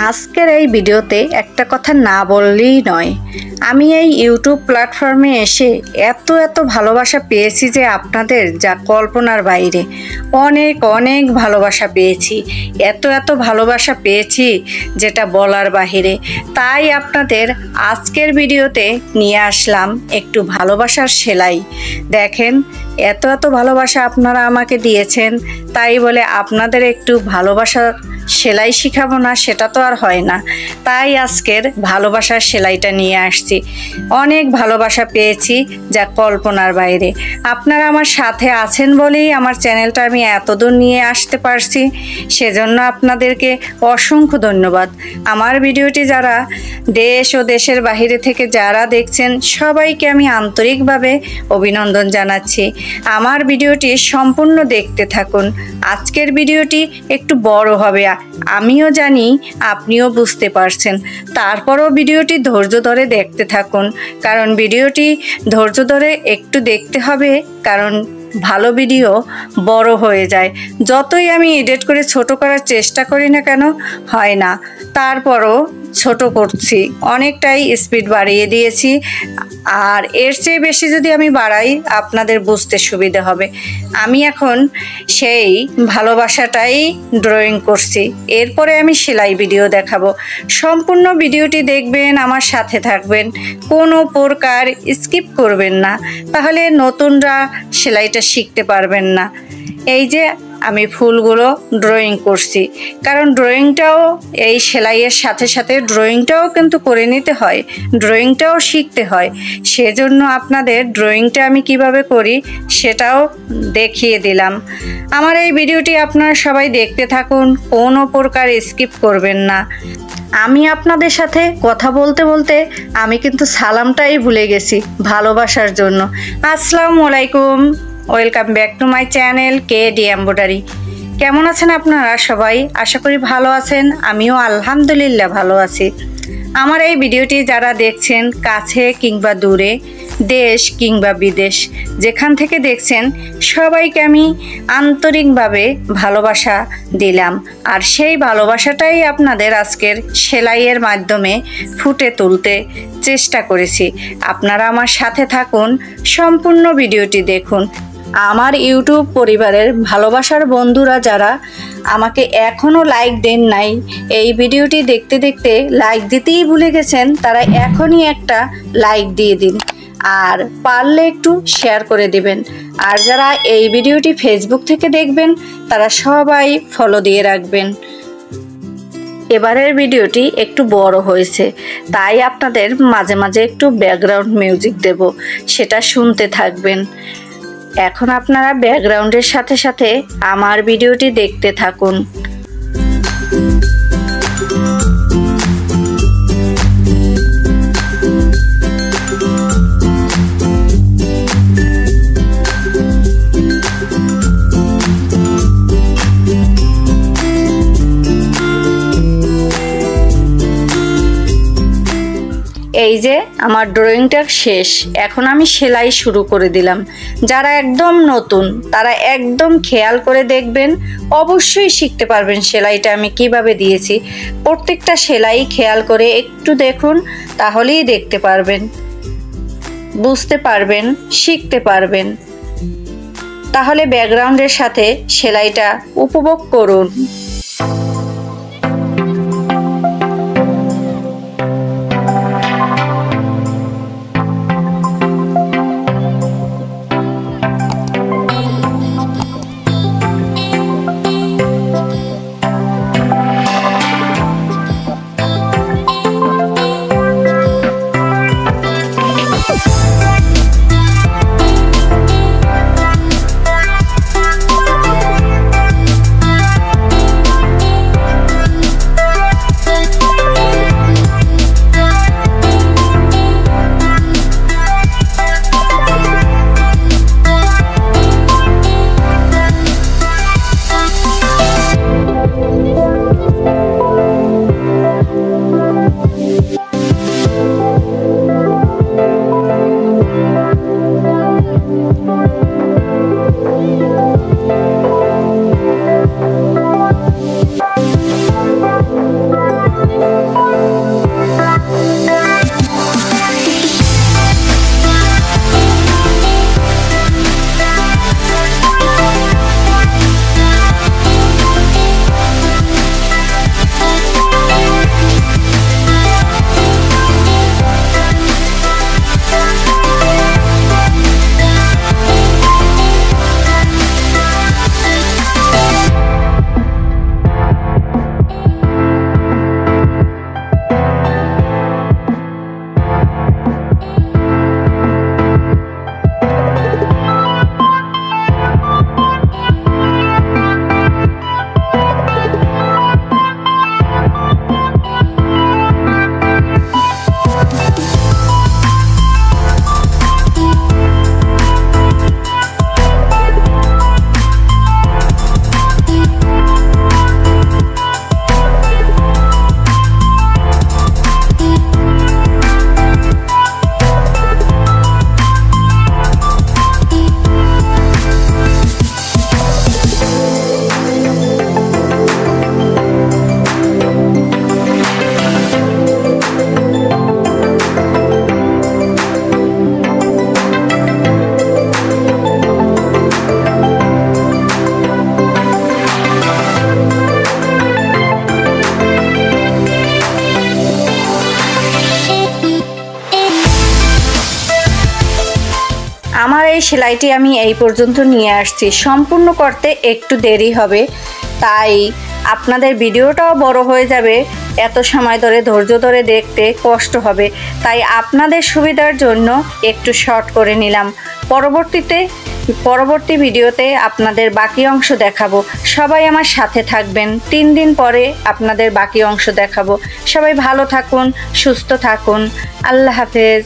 আজকের এই ভিডিওতে একটা কথা না বললেই নয়। আমি এই ইউটিউব প্ল্যাটফর্মে এসে এত ভালোবাসা পেয়েছি যে আপনাদের যা কল্পনার বাইরে। অনেক অনেক ভালোবাসা পেয়েছি, এত ভালোবাসা পেয়েছি যেটা বলার বাহিরে। তাই আপনাদের আজকের ভিডিওতে নিয়ে আসলাম একটু ভালোবাসার সেলাই। দেখেন এত ভালোবাসা আপনারা আমাকে দিয়েছেন, তাই বলে আপনাদের একটু ভালোবাসার সেলাই শিখাবো না, সেটা তো আর হয় না। তাই আজকের ভালোবাসার সেলাইটা নিয়ে আসছি। অনেক ভালোবাসা পেয়েছি যা কল্পনার বাইরে। আপনারা আমার সাথে আছেন বলেই আমার চ্যানেলটা আমি এতদূর নিয়ে আসতে পারছি, সেজন্য আপনাদেরকে অসংখ্য ধন্যবাদ। আমার ভিডিওটি যারা দেশ ও দেশের বাইরে থেকে যারা দেখছেন সবাইকে আমি আন্তরিকভাবে অভিনন্দন জানাচ্ছি। আমার ভিডিওটি সম্পূর্ণ দেখতে থাকুন। আজকের ভিডিওটি একটু বড় হবে, আমিও জানি, আপনিও বুঝতে পারছেন। তারপরও ভিডিওটি ধৈর্য ধরে দেখতে থাকুন, কারণ ভিডিওটি ধৈর্য ধরে একটু দেখতে হবে, কারণ ভালো ভিডিও বড় হয়ে যায়। যতই আমি এডিট করে ছোট করার চেষ্টা করি না কেন, হয় না। তারপরও ছোট করছি, অনেকটাই স্পিড বাড়িয়ে দিয়েছি। আর এর চেয়ে বেশি যদি আমি বাড়াই আপনাদের বুঝতে সুবিধা হবে। আমি এখন সেই ভালোবাসাটাই ড্রয়িং করছি, এরপরে আমি সেলাই ভিডিও দেখাবো। সম্পূর্ণ ভিডিওটি দেখবেন, আমার সাথে থাকবেন, কোনো প্রকার স্কিপ করবেন না, তাহলে নতুনরা সেলাইটা শিখতে পারবেন না। এই যে আমি ফুলগুলো ড্রয়িং করছি, কারণ ড্রয়িংটাও এই সেলাইয়ের সাথে সাথে ড্রয়িংটাও কিন্তু করে নিতে হয়, ড্রয়িংটাও শিখতে হয়। সেজন্য আপনাদের ড্রয়িংটা আমি কিভাবে করি সেটাও দেখিয়ে দিলাম। আমার এই ভিডিওটি আপনারা সবাই দেখতে থাকুন, কোনো প্রকার স্কিপ করবেন না। আমি আপনাদের সাথে কথা বলতে বলতে আমি কিন্তু সালামটাই ভুলে গেছি ভালোবাসার জন্য। আসসালামু আলাইকুম, welcome back to my channel KD embroidery. কেমন আছেন আপনারা সবাই? আশা করি ভালো আছেন, আমিও আলহামদুলিল্লাহ ভালো আছি। আমার এই ভিডিওটি যারা দেখছেন কাছে কিংবা দূরে, দেশ কিংবা বিদেশ, যেখান থেকে দেখছেন সবাইকে আমি আন্তরিকভাবে ভালোবাসা দিলাম। আর সেই ভালোবাসাটাই আপনাদের আজকের সেলাইয়ের মাধ্যমে ফুটে তুলতে চেষ্টা করেছি। আপনারা আমার সাথে থাকুন, সম্পূর্ণ ভিডিওটি দেখুন। আমার ইউটিউব পরিবারের ভালোবাসার বন্ধুরা যারা আমাকে এখনও লাইক দেন নাই, এই ভিডিওটি দেখতে দেখতে লাইক দিতেই ভুলে গেছেন, তারা এখনই একটা লাইক দিয়ে দিন, আর পারলে একটু শেয়ার করে দিবেন। আর যারা এই ভিডিওটি ফেসবুক থেকে দেখবেন তারা সবাই ফলো দিয়ে রাখবেন। এবারের ভিডিওটি একটু বড় হয়েছে, তাই আপনাদের মাঝে মাঝে একটু ব্যাকগ্রাউন্ড মিউজিক দেব, সেটা শুনতে থাকবেন। এখন আপনারা ব্যাকগ্রাউন্ডের সাথে সাথে আমার ভিডিওটি দেখতে থাকুন। এই যে আমার ড্রয়িংটা শেষ, এখন আমি সেলাই শুরু করে দিলাম। যারা একদম নতুন তারা একদম খেয়াল করে দেখবেন, অবশ্যই শিখতে পারবেন সেলাইটা আমি কিভাবে দিয়েছি। প্রত্যেকটা সেলাই খেয়াল করে একটু দেখুন, তাহলেই দেখতে পারবেন, বুঝতে পারবেন, শিখতে পারবেন। তাহলে ব্যাকগ্রাউন্ডের সাথে সেলাইটা উপভোগ করুন। সেলাইটি আমি এই পর্যন্ত নিয়ে আসছি। সম্পূর্ণ করতে একটু দেরি হবে, তাই আপনাদের ভিডিওটাও বড় হয়ে যাবে, এত সময় ধরে ধৈর্য ধরে দেখতে কষ্ট হবে, তাই আপনাদের সুবিধার জন্য একটু শর্ট করে নিলাম। পরবর্তী ভিডিওতে আপনাদের বাকি অংশ দেখাবো। সবাই আমার সাথে থাকবেন, 3 দিন পরে আপনাদের বাকি অংশ দেখাবো। সবাই ভালো থাকুন, সুস্থ থাকুন। আল্লাহ হাফেজ।